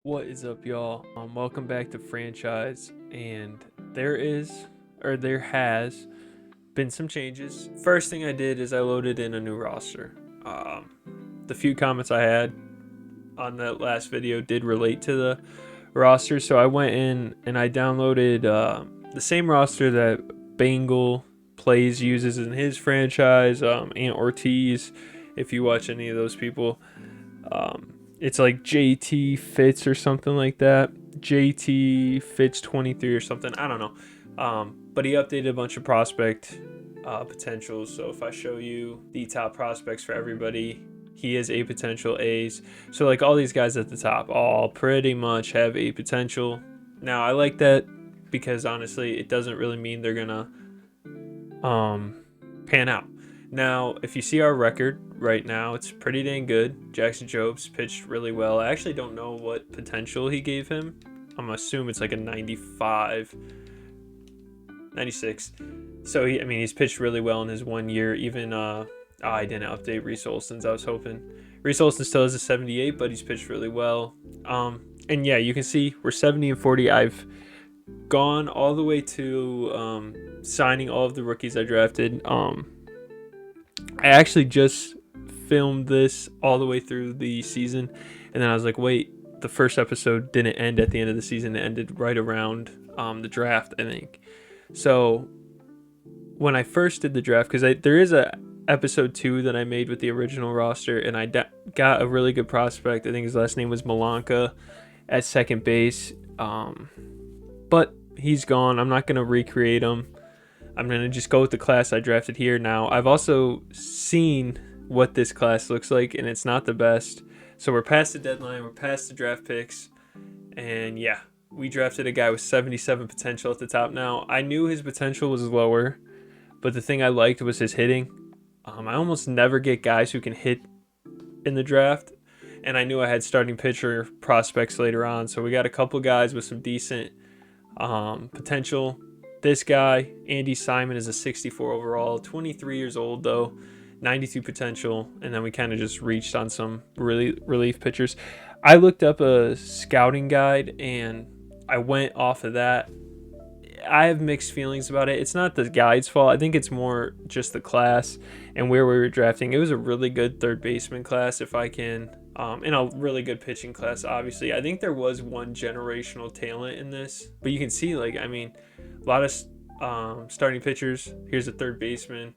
What is up, y'all? Welcome back to Franchise. And there has been some changes. First thing I did is I loaded in a new roster. The few comments I had on that last video did relate to the roster, so I went in and I downloaded the same roster that Bengal plays uses in his franchise. Ant Ortiz, if you watch any of those people. It's like JT Fitz or something like that. JT Fitz 23 or something. I don't know. But he updated a bunch of prospect potentials. So if I show you the top prospects for everybody, he has A potential A's. So like all these guys at the top all pretty much have A potential. Now I like that because honestly it doesn't really mean they're gonna pan out. Now, if you see our record right now, it's pretty dang good. Jackson Jobe's pitched really well. I actually don't know what potential he gave him. I'm gonna assume it's like a 95, 96. So he's pitched really well in his 1 year. Even I didn't update Reese Olson's. I was hoping Reese Olson still has a 78, but he's pitched really well. And yeah, you can see we're 70 and 40. I've gone all the way to signing all of the rookies I drafted. I actually just filmed this all the way through the season, and then I was like, wait, the first episode didn't end at the end of the season. It ended right around the draft, I think. So when I first did the draft, because there is a episode 2 that I made with the original roster, and I got a really good prospect. I think his last name was Malanka at second base, but he's gone. I'm not going to recreate him. I'm going to just go with the class I drafted here. Now, I've also seen what this class looks like, and it's not the best. So we're past the deadline. We're past the draft picks. And yeah, we drafted a guy with 77 potential at the top. Now, I knew his potential was lower, but the thing I liked was his hitting. I almost never get guys who can hit in the draft, and I knew I had starting pitcher prospects later on. So we got a couple guys with some decent potential. This guy, Andy Simon, is a 64 overall, 23 years old though, 92 potential, and then we kind of just reached on some relief pitchers. I looked up a scouting guide and I went off of that. I have mixed feelings about it. It's not the guide's fault. I think it's more just the class and where we were drafting. It was a really good third baseman class, if I can, and a really good pitching class, obviously. I think there was one generational talent in this, but you can see, a lot of starting pitchers. Here's a third baseman.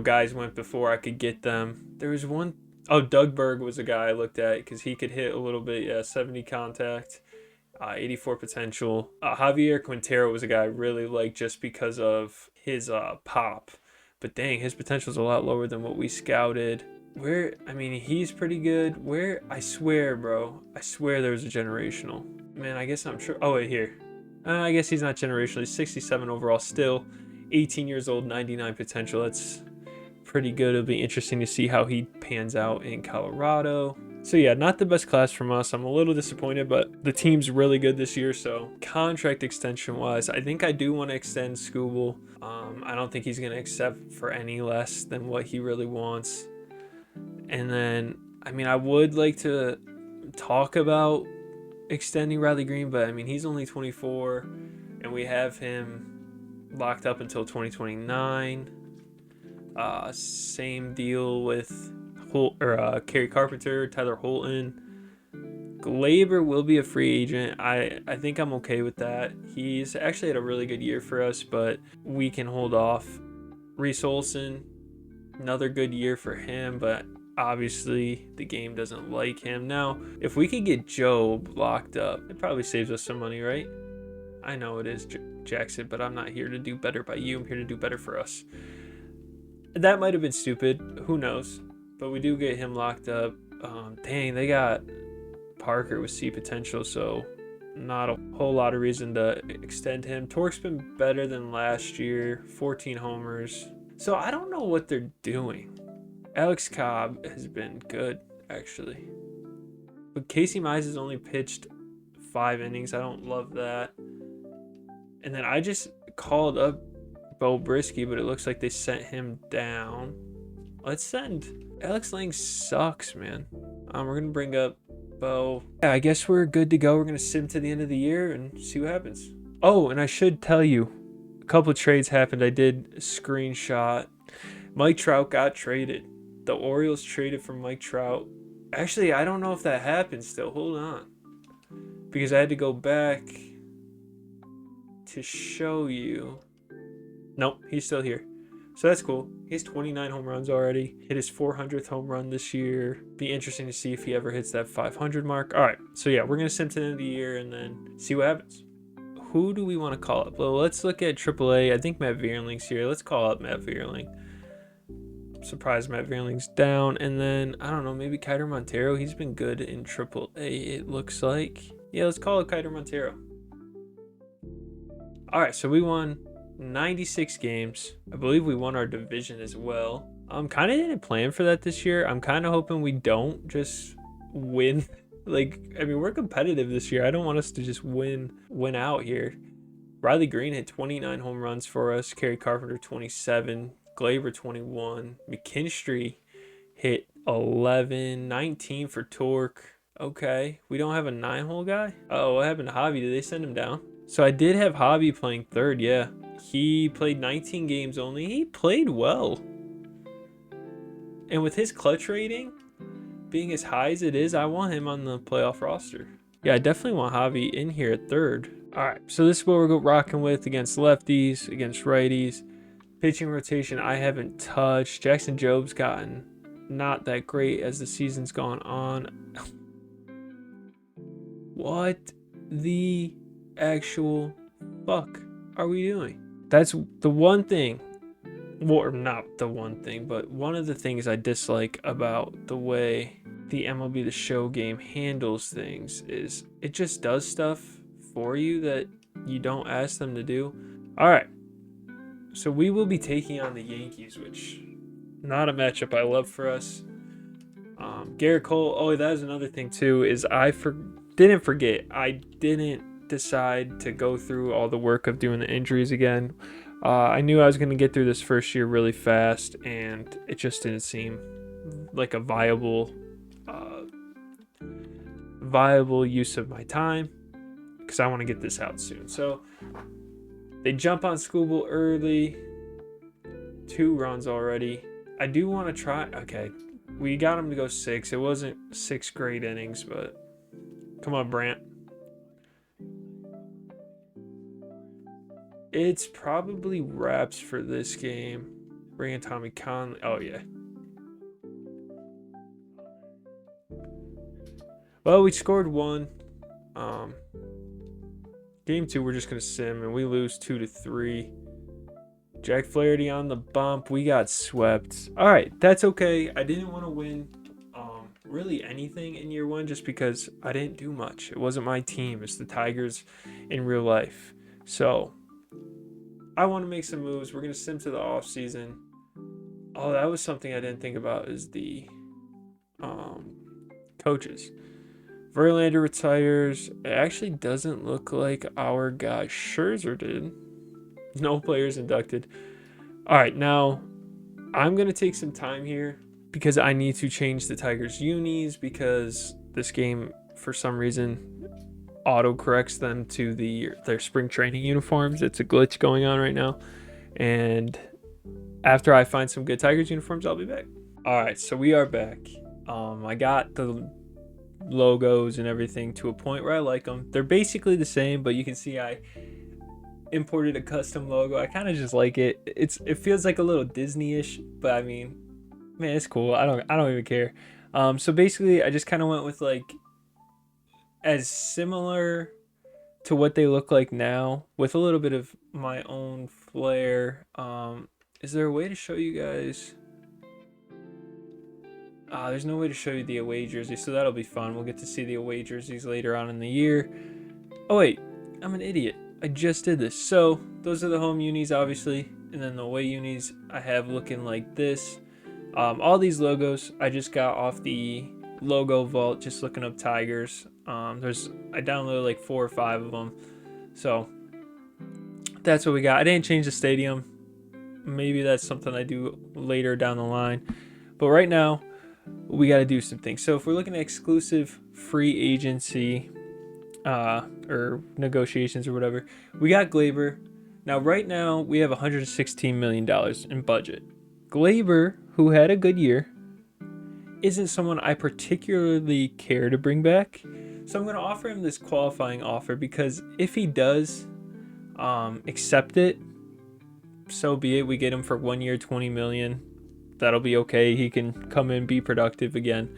Guys went before I could get them. There was one. Oh, Doug Berg was a guy I looked at because he could hit a little bit. Yeah, 70 contact, 84 potential. Javier Quintero was a guy I really liked just because of his pop. But dang, his potential is a lot lower than what we scouted. He's pretty good. I swear, bro. I swear there was a generational. Man, I guess I'm sure. Oh, wait, here. I guess he's not generational. He's 67 overall still. 18 years old, 99 potential. That's pretty good. It'll be interesting to see how he pans out in Colorado. So yeah, not the best class from us. I'm a little disappointed, but the team's really good this year. So contract extension wise, I think I do want to extend Skubal. I don't think he's going to accept for any less than what he really wants. And then, I would like to talk about extending Riley Greene, but he's only 24 and we have him locked up until 2029. Same deal with Kerry Carpenter, Tyler Holton. Glaber will be a free agent. I think I'm okay with that. He's actually had a really good year for us, but we can hold off. Reese Olson, another good year for him, but obviously the game doesn't like him. Now, if we could get Jobe locked up, it probably saves us some money, right? I know it is, Jackson, but I'm not here to do better by you. I'm here to do better for us. That might have been stupid. Who knows? But we do get him locked up. Dang, they got Parker with C potential, so not a whole lot of reason to extend him. Torque's been better than last year, 14 homers. So I don't know what they're doing. Alex Cobb has been good, actually. But Casey Mize has only pitched 5 innings. I don't love that. And then I just called up Bo Brisky, but it looks like they sent him down. Let's send. Alex Lang sucks, man. We're going to bring up Well, yeah, I guess we're good to go. We're going to sim to the end of the year and see what happens. Oh, and I should tell you, a couple of trades happened. I did a screenshot. Mike Trout got traded. The Orioles traded for Mike Trout. Actually, I don't know if that happened still. Hold on. Because I had to go back to show you. Nope, he's still here. So that's cool. He has 29 home runs already. Hit his 400th home run this year. Be interesting to see if he ever hits that 500 mark. All right, so yeah, we're going to sim to the end of the year and then see what happens. Who do we want to call up? Well, let's look at AAA. I think Matt Vierling's here. Let's call up Matt Vierling. Surprised Matt Vierling's down. And then, I don't know, maybe Kiter Montero. He's been good in AAA, it looks like. Yeah, let's call it Kiter Montero. All right, so we won 96 games. I believe we won our division as well. Kind of didn't plan for that this year. I'm kind of hoping we don't just win. Like, I mean, we're competitive this year. I don't want us to just win out here. Riley Greene hit 29 home runs for us. Kerry Carpenter 27. Glaber 21. McKinstry hit 11. 19 for Torque. Okay, we don't have a 9-hole guy. Oh, what happened to Javi? Did they send him down? So I did have Javi playing third, yeah. He played 19 games only. He played well. And with his clutch rating being as high as it is, I want him on the playoff roster. Yeah, I definitely want Javi in here at third. All right, so this is what we're rocking with against lefties, against righties. Pitching rotation, I haven't touched. Jackson Jobe's gotten not that great as the season's gone on. What the actual fuck are we doing? That's the one thing, or not the one thing, but one of the things I dislike about the way the MLB The Show game handles things is it just does stuff for you that you don't ask them to do. All right, so we will be taking on the Yankees, which not a matchup I love for us. Garrett Cole, oh, that is another thing too, is I didn't forget. I didn't decide to go through all the work of doing the injuries again. I knew I was going to get through this first year really fast, and it just didn't seem like a viable use of my time because I want to get this out soon. So they jump on Skubal early. 2 runs already. I do want to try. Okay, we got him to go 6. It wasn't 6 great innings, but come on, Brant. It's probably wraps for this game. Bring in Tommy Conley. Oh, yeah. Well, we scored 1. Game 2, we're just going to sim, and we lose 2-3. Jack Flaherty on the bump. We got swept. All right, that's okay. I didn't want to win really anything in year 1 just because I didn't do much. It wasn't my team. It's the Tigers in real life. So I want to make some moves. We're going to sim to the off season. Oh, that was something I didn't think about is the coaches. Verlander retires. It actually doesn't look like our guy Scherzer did. No players inducted. All right, now I'm going to take some time here because I need to change the Tigers unis because this game, for some reason, auto corrects them to their spring training uniforms. It's a glitch going on right now. And after I find some good Tigers uniforms, I'll be back. All right, so we are back. I got the logos and everything to a point where I like them. They're basically the same, but you can see I imported a custom logo. I kind of just like it. It feels like a little Disney-ish, but I mean, man, it's cool. I don't even care. So basically, I just kind of went with like as similar to what they look like now, with a little bit of my own flair. Is there a way to show you guys? There's no way to show you the away jerseys, so that'll be fun. We'll get to see the away jerseys later on in the year. Oh wait, I'm an idiot. I just did this. So those are the home unis, obviously, and then the away unis I have looking like this. All these logos I just got off the logo vault, just looking up Tigers. I downloaded like 4 or 5 of them, so that's what we got. I didn't change the stadium. Maybe that's something I do later down the line, but right now we got to do some things. So if we're looking at exclusive free agency or negotiations or whatever, we got Glaber. Now, right now, we have $116 million in budget. Glaber, who had a good year, isn't someone I particularly care to bring back. So I'm going to offer him this qualifying offer, because if he does accept it, so be it. We get him for 1 year, $20 million. That'll be okay. He can come in, be productive again.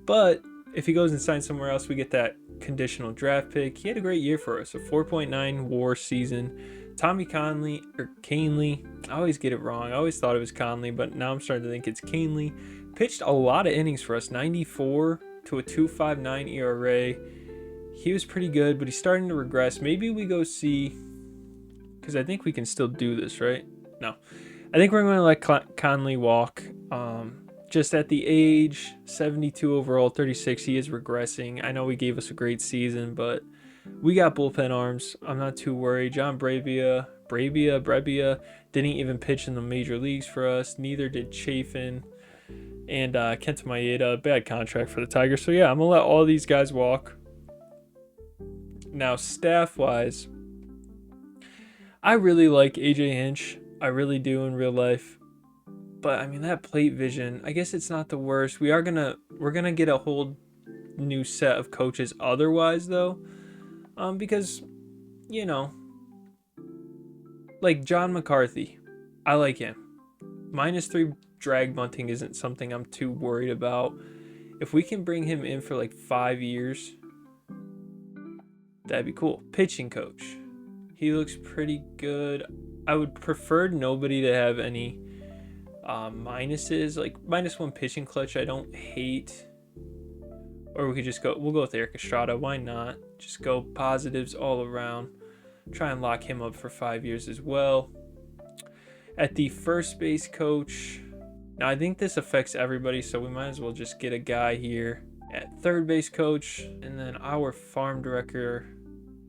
But if he goes and signs somewhere else, we get that conditional draft pick. He had a great year for us, a 4.9 WAR season. Tommy Conley, or Canley, I always get it wrong. I always thought it was Conley, but now I'm starting to think it's Canley. Pitched a lot of innings for us, 94 to a 2.59 ERA. He was pretty good, but he's starting to regress. Maybe we go see, because I think we can still do this, right? No. I think we're going to let Conley walk. Just at the age, 72 overall, 36, he is regressing. I know he gave us a great season, but we got bullpen arms. I'm not too worried. John Brebia didn't even pitch in the major leagues for us. Neither did Chafin. And Kenta Maeda, bad contract for the Tigers. So yeah, I'm going to let all these guys walk. Now, staff-wise, I really like AJ Hinch. I really do in real life. But I mean, that plate vision, I guess it's not the worst. We're gonna get a whole new set of coaches otherwise though. Because, you know, like John McCarthy, I like him. -3 drag bunting isn't something I'm too worried about. If we can bring him in for like 5 years, that'd be cool. Pitching coach, he looks pretty good. I would prefer nobody to have any minuses. Like -1 pitching clutch I don't hate. Or we could just we'll go with Eric Estrada. Why not? Just go positives all around. Try and lock him up for 5 years as well. At the first base coach, now I think this affects everybody, so we might as well just get a guy here. At third base coach, and then our farm director.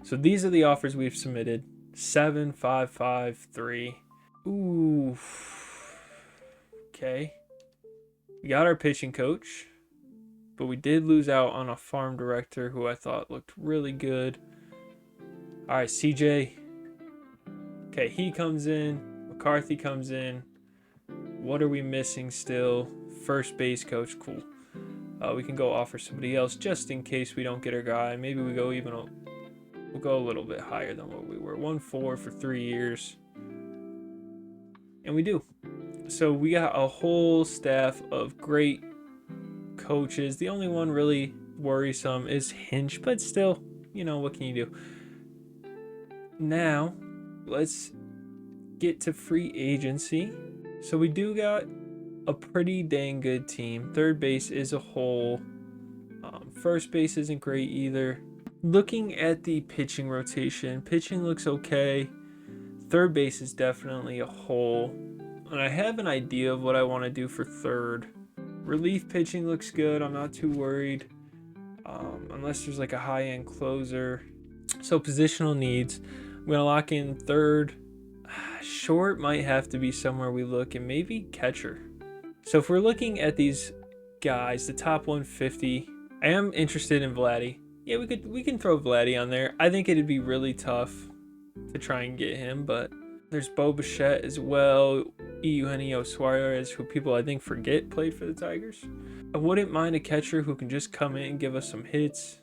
So these are the offers we've submitted. 7, 5, 5, 3. Ooh. Okay. We got our pitching coach, but we did lose out on a farm director who I thought looked really good. All right, CJ. Okay, he comes in. McCarthy comes in. What are we missing still? First base coach, cool. We can go offer somebody else just in case we don't get our guy. Maybe we go we'll go a little bit higher than what we were. 1.4 for 3 years. And we do. So we got a whole staff of great coaches. The only one really worrisome is Hinch, but still, you know, what can you do? Now, let's get to free agency. So we do got a pretty dang good team. Third base is a hole. First base isn't great either. Looking at the pitching rotation, pitching looks okay. Third base is definitely a hole. And I have an idea of what I want to do for third. Relief pitching looks good. I'm not too worried. Unless there's like a high-end closer. So positional needs. I'm going to lock in third. Short might have to be somewhere we look, and maybe catcher. So if we're looking at these guys, the top 150, I am interested in Vladdy. Yeah, we can throw Vladdy on there. I think it'd be really tough to try and get him, but there's Bo Bichette as well. Eugenio Suarez, who people I think forget played for the Tigers. I wouldn't mind a catcher who can just come in and give us some hits,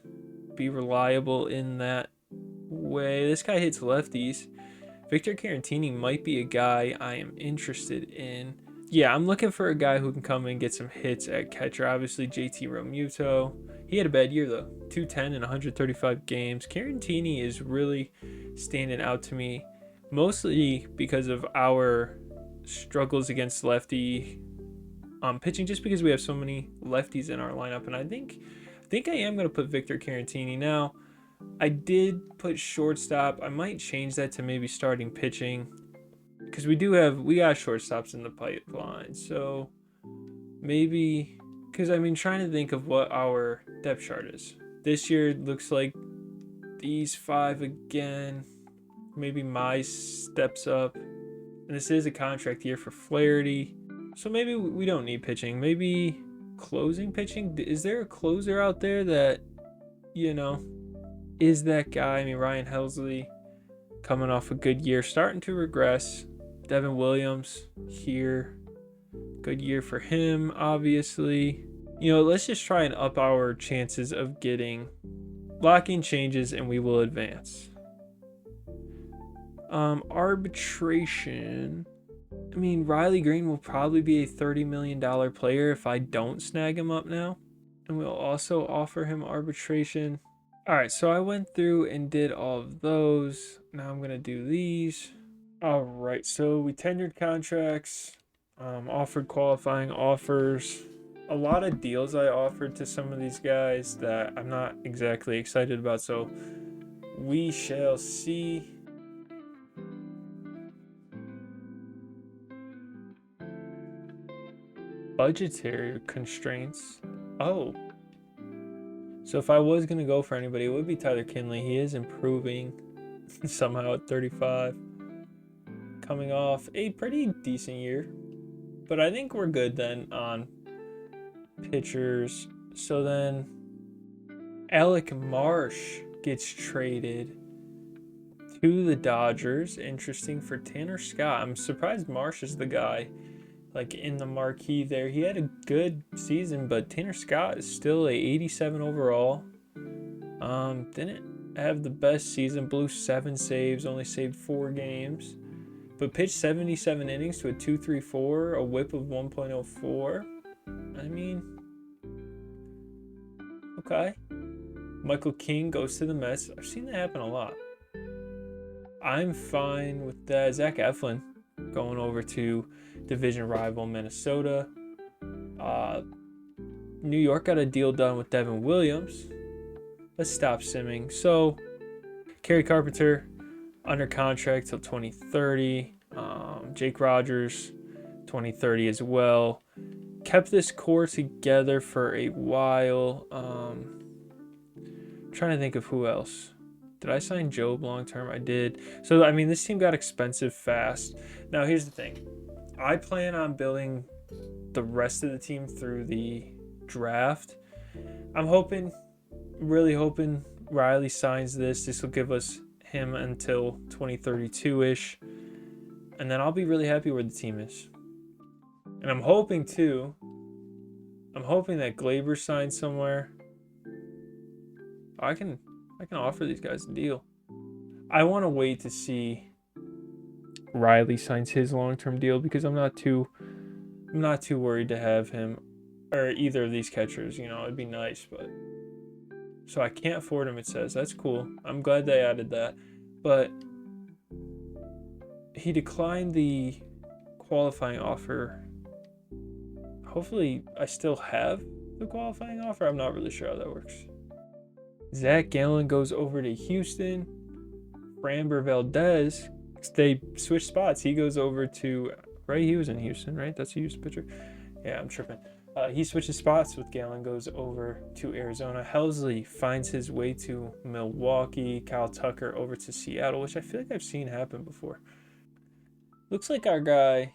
be reliable in that way. This guy hits lefties. Victor Caratini might be a guy I am interested in. Yeah, I'm looking for a guy who can come in and get some hits at catcher. Obviously, JT Realmuto. He had a bad year, though. 210 in 135 games. Caratini is really standing out to me, mostly because of our struggles against lefty pitching, just because we have so many lefties in our lineup. And I think I am going to put Victor Caratini. Now, I did put shortstop. I might change that to maybe starting pitching, because we got shortstops in the pipeline. So maybe, because I mean, trying to think of what our depth chart is. This year it looks like these 5 again. Maybe Mize steps up. And this is a contract year for Flaherty. So maybe we don't need pitching. Maybe closing pitching. Is there a closer out there that, you know, is that guy? I mean, Ryan Helsley coming off a good year, starting to regress. Devin Williams here. Good year for him, obviously. You know, let's just try and up our chances of getting blocking changes, and we will advance. Arbitration. I mean, Riley Greene will probably be a $30 million player if I don't snag him up now. And we'll also offer him arbitration. All right, so I went through and did all of those. Now I'm going to do these. All right, so we tendered contracts, offered qualifying offers. A lot of deals I offered to some of these guys that I'm not exactly excited about, so we shall see. Budgetary constraints. Oh. So if I was going to go for anybody, it would be Tyler Kinley. He is improving somehow at 35. Coming off a pretty decent year. But I think we're good then on pitchers. So then Alec Marsh gets traded to the Dodgers. Interesting for Tanner Scott. I'm surprised Marsh is the guy like in the marquee there. He had a good season, but Tanner Scott is still a 87 overall. Didn't have the best season. Blew 7 saves, only saved 4 games. But pitched 77 innings to a 2.34, a whip of 1.04. I mean, okay. Michael King goes to the Mets. I've seen that happen a lot. I'm fine with that. Zach Eflin going over to division rival Minnesota. New York got a deal done with Devin Williams. Let's stop simming. So, Kerry Carpenter under contract till 2030. Jake Rogers, 2030 as well. Kept this core together for a while. Trying to think of who else. Did I sign Jobe long term? I did. So, I mean, this team got expensive fast. Now, here's the thing. I plan on building the rest of the team through the draft. I'm really hoping Riley signs this. This will give us him until 2032-ish. And then I'll be really happy where the team is. And I'm hoping that Glaber signs somewhere. I can offer these guys a deal. I want to wait to see Riley signs his long-term deal because I'm not too worried to have him or either of these catchers. You know, it'd be nice, but so I can't afford him. It says that's cool. I'm glad they added that, but he declined the qualifying offer. Hopefully, I still have the qualifying offer. I'm not really sure how that works. Zach Gallen goes over to Houston. Framber Valdez, they switch spots. He goes over to, right? He was in Houston, right? That's a Houston pitcher. Yeah, I'm tripping. He switches spots with Gallen, goes over to Arizona. Helsley finds his way to Milwaukee. Kyle Tucker over to Seattle, which I feel like I've seen happen before. Looks like our guy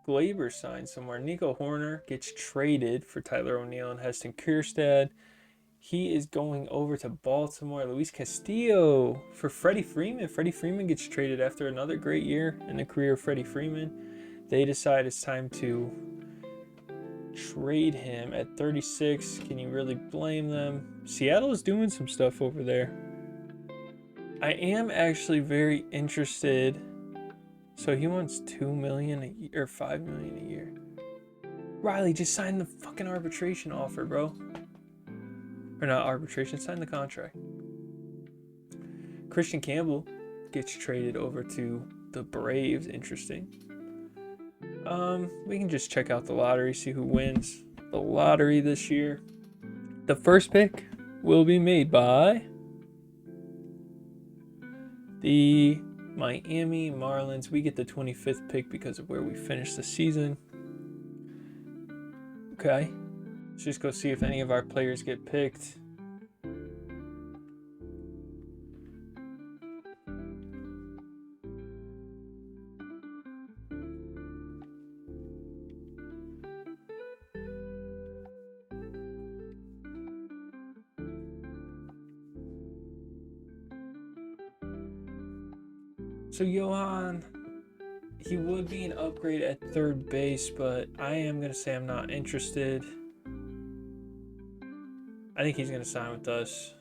Glaber signed somewhere. Nico Horner gets traded for Tyler O'Neill and Heston Kjerstad. He is going over to Baltimore. Luis Castillo for Freddie Freeman. Freddie Freeman gets traded after another great year in the career of Freddie Freeman. They decide it's time to trade him at 36. Can you really blame them? Seattle is doing some stuff over there. I am actually very interested. So he wants $2 million a year or $5 million a year. Riley, just sign the fucking arbitration offer, bro. Or not arbitration, sign the contract. Christian Campbell gets traded over to the Braves. Interesting. We can just check out the lottery, see who wins the lottery this year. The first pick will be made by the Miami Marlins. We get the 25th pick because of where we finished the season. Okay. Let's just go see if any of our players get picked. So Johan, he would be an upgrade at third base, but I am going to say I'm not interested. I think he's going to sign with us.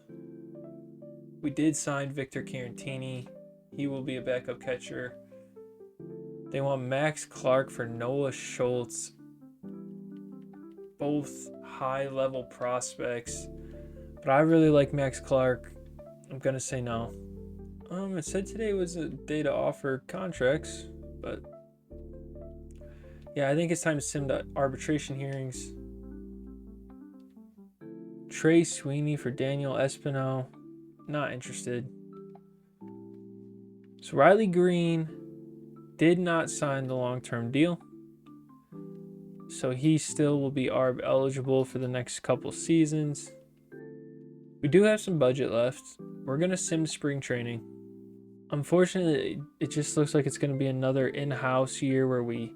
We did sign Victor Carantini. He will be a backup catcher. They want Max Clark for Noah Schultz. Both high-level prospects. But I really like Max Clark. I'm going to say no. It said today was a day to offer contracts, but yeah, I think it's time to send to arbitration hearings. Trey Sweeney for Daniel Espino. Not interested. So Riley Greene did not sign the long-term deal. So he still will be ARB eligible for the next couple seasons. We do have some budget left. We're going to sim spring training. Unfortunately, it just looks like it's going to be another in-house year where we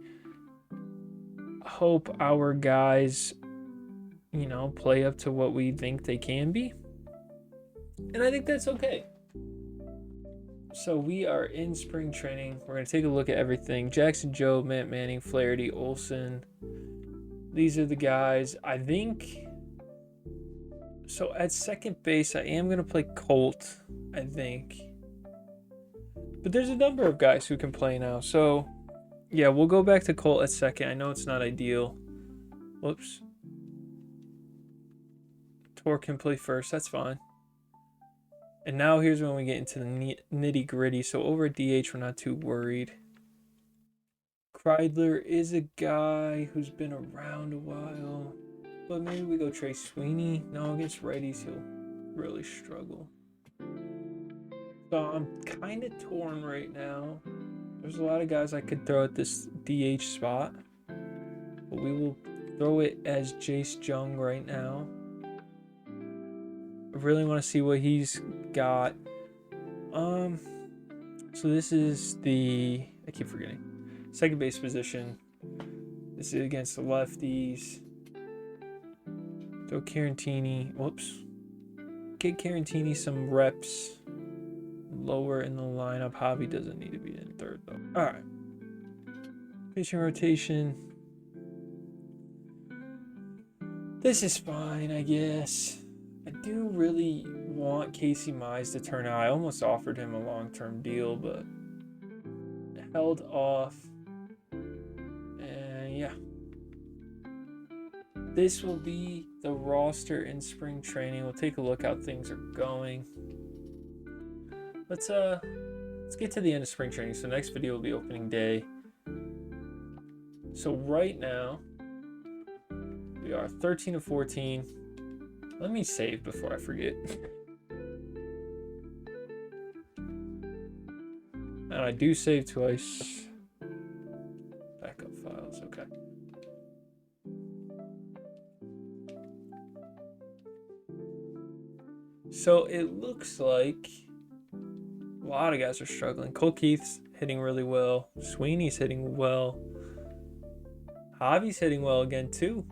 hope our guys, play up to what we think they can be. And I think that's okay. So we are in spring training. We're going to take a look at everything. Jackson, Jobe, Matt Manning, Flaherty, Olsen. These are the guys. I think... So at second base, I am going to play Colt, I think. But there's a number of guys who can play now. So, yeah, we'll go back to Colt at second. I know it's not ideal. Whoops. Tor can play first. That's fine. And now here's when we get into the nitty gritty. So over at DH, we're not too worried. Kreidler is a guy who's been around a while. But maybe we go Trey Sweeney. No, against righties, he'll really struggle. So I'm kind of torn right now. There's a lot of guys I could throw at this DH spot. But we will throw it as Jace Jung right now. I really want to see what he's got. So this is I keep forgetting. Second base position. This is against the lefties. Throw Carantini. Whoops. Get Carantini some reps. Lower in the lineup. Javi doesn't need to be in third though. Alright. Pitching rotation. This is fine, I guess. I do really want Casey Mize to turn out. I almost offered him a long-term deal, but held off. And yeah. This will be the roster in spring training. We'll take a look how things are going. Let's get to the end of spring training. So next video will be opening day. So right now we are 13-14. Let me save before I forget. And I do save twice. Backup files, okay. So it looks like a lot of guys are struggling. Cole Keith's hitting really well. Sweeney's hitting well. Javi's hitting well again too.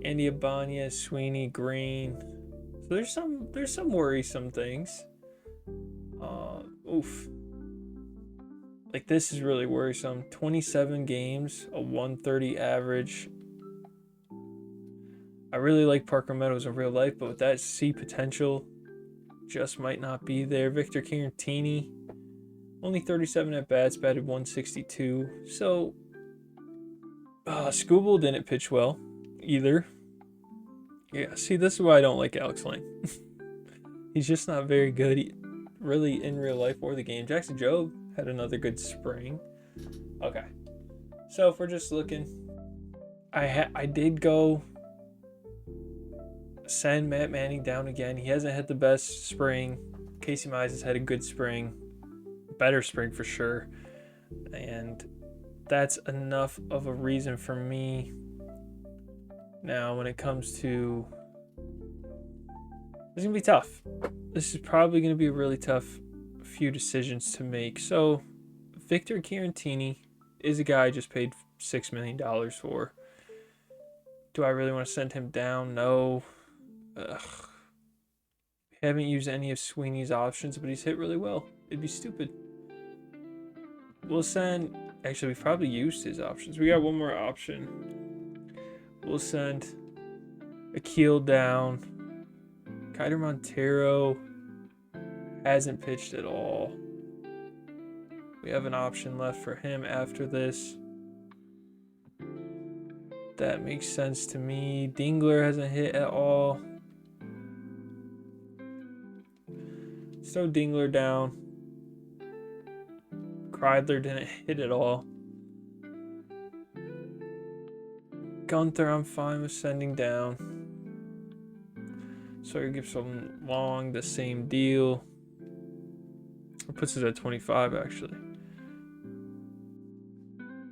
Andy Ibanez, Sweeney, Greene. So there's some worrisome things. Like this is really worrisome. 27 games, a 130 average. I really like Parker Meadows in real life, but with that C potential, just might not be there. Victor Carantini, only 37 at bats, batted 162. So Skubal didn't pitch well either. Yeah, see, this is why I don't like Alex Lang. He's just not very good, really, in real life or the game. Jackson Jobe had another good spring. Okay, so if we're just looking, I did go send Matt Manning down again. He hasn't had the best spring. Casey Mize has had a good spring, better spring for sure, and that's enough of a reason for me. Now, when it comes to... It's going to be tough. This is probably going to be a really tough few decisions to make. So, Victor Carantini is a guy I just paid $6 million for. Do I really want to send him down? No. Haven't used any of Sweeney's options, but he's hit really well. It'd be stupid. We'll send. Actually, we've probably used his options. We got one more option. We'll send Akil down. Kiter Montero hasn't pitched at all. We have an option left for him after this. That makes sense to me. Dingler hasn't hit at all. So Dingler down. Kreidler didn't hit at all. Gunther, I'm fine with sending down. Sawyer Gibson Long, the same deal. It puts us at 25, actually.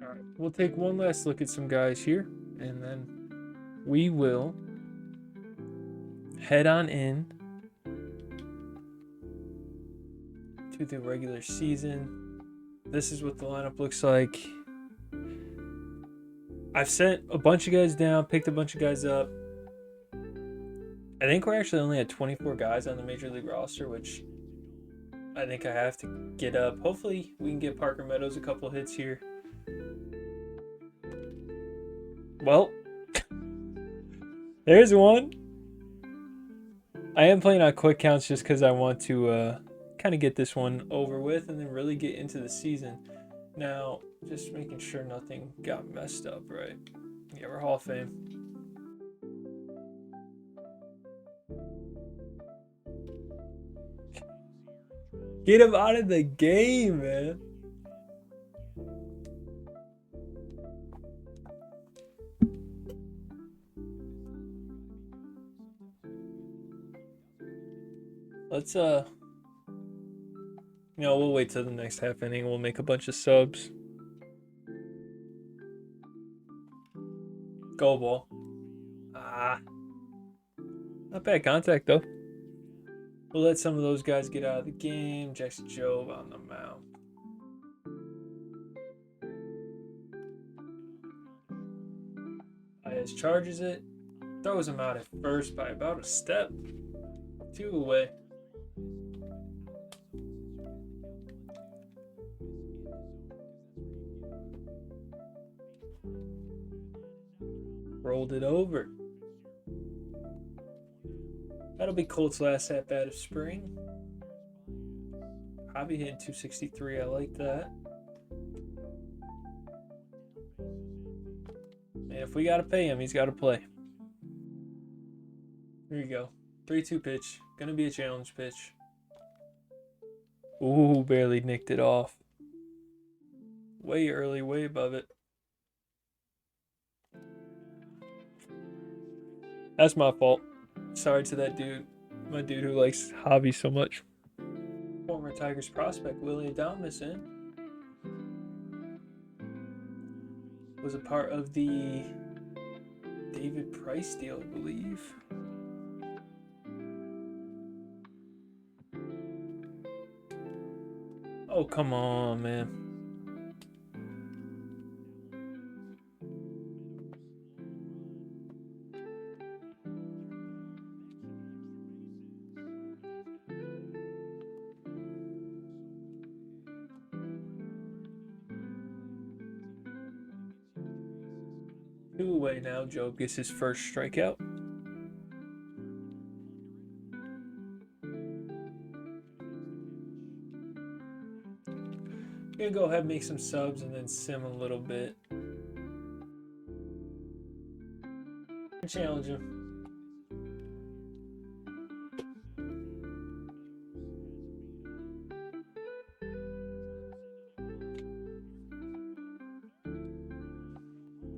All right, we'll take one last look at some guys here, and then we will head on in to the regular season. This is what the lineup looks like. I've sent a bunch of guys down, picked a bunch of guys up. I think we're actually only at 24 guys on the Major League roster, which I think I have to get up. Hopefully, we can get Parker Meadows a couple hits here. Well, there's one. I am playing on quick counts just because I want to kind of get this one over with and then really get into the season. Now, just making sure nothing got messed up, right? Yeah, we're Hall of Fame. Get him out of the game, man. Let's we'll wait till the next half inning. We'll make a bunch of subs. Go ball. Not bad contact though. We'll let some of those guys get out of the game. Jackson Jobe on the mound. Baez charges it. Throws him out at first by about a step. 2 away. Rolled it over. That'll be Colt's last at bat of spring. Hobby hitting 263. I like that. And if we got to pay him, he's got to play. Here you go. 3-2 pitch. Going to be a challenge pitch. Ooh, barely nicked it off. Way early, way above it. That's my fault. Sorry to that dude. My dude who likes Hobby so much. Former Tigers prospect Willie Adames was a part of the David Price deal, I believe. Oh, come on, man. Two away now. Jobe gets his first strikeout. Gonna go ahead and make some subs and then sim a little bit. Challenge him.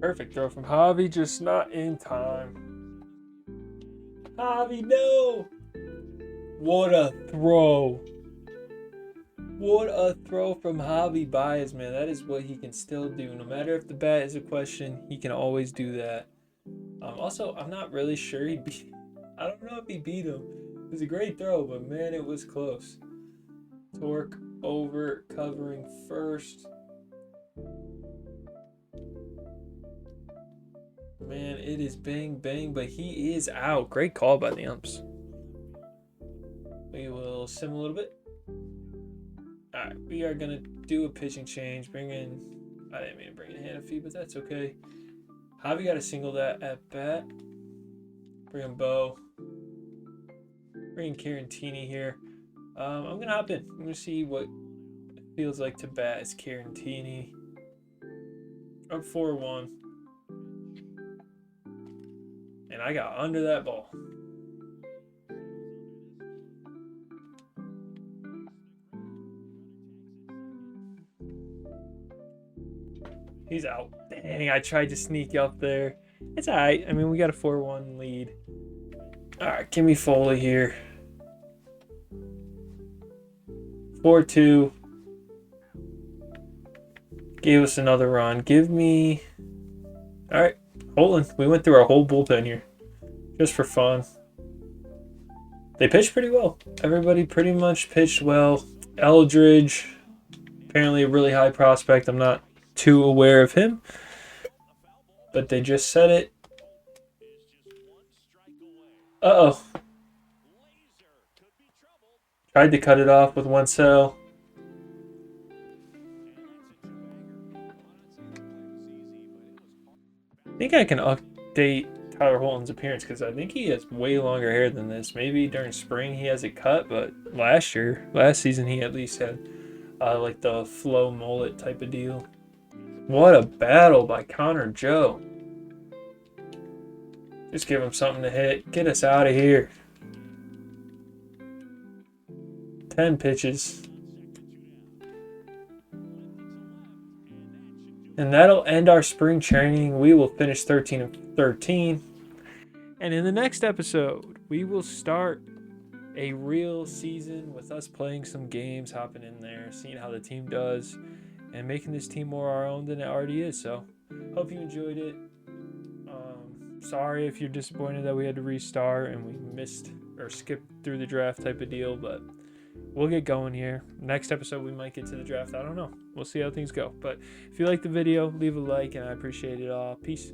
Perfect throw from Javi, just not in time. Javi, no! What a throw. What a throw from Javi Baez, man. That is what he can still do. No matter if the bat is a question, he can always do that. Also, I'm not really sure he beat... I don't know if he beat him. It was a great throw, but man, it was close. Torque over, covering first. Man, it is bang, bang, but he is out. Great call by the umps. We will sim a little bit. All right, we are gonna do a pitching change. I didn't mean to bring in Hanafi, but that's okay. Javi got a single that at bat. Bring in Bo. Bring in Carantini here. I'm gonna hop in. I'm gonna see what it feels like to bat as Carantini. Up 4-1. And I got under that ball. He's out. Dang, I tried to sneak up there. It's all right. I mean, we got a 4-1 lead. All right, give me Foley here. 4-2. Gave us another run. Give me... All right, Holland. We went through our whole bullpen here. Just for fun. They pitched pretty well. Everybody pretty much pitched well. Eldridge, apparently a really high prospect. I'm not too aware of him, but they just said it. Uh-oh. Tried to cut it off with one cell. I think I can update Tyler Holton's appearance because I think he has way longer hair than this. Maybe during spring he has it cut, but last season he at least had like the flow mullet type of deal. What a battle by Connor Joe. Just give him something to hit. Get us out of here. 10 pitches. And that'll end our spring training. We will finish 13-13. And in the next episode, we will start a real season with us playing some games, hopping in there, seeing how the team does, and making this team more our own than it already is. So, hope you enjoyed it. Sorry if you're disappointed that we had to restart and we missed or skipped through the draft type of deal, but we'll get going here. Next episode, we might get to the draft. I don't know. We'll see how things go. But if you like the video, leave a like, and I appreciate it all. Peace.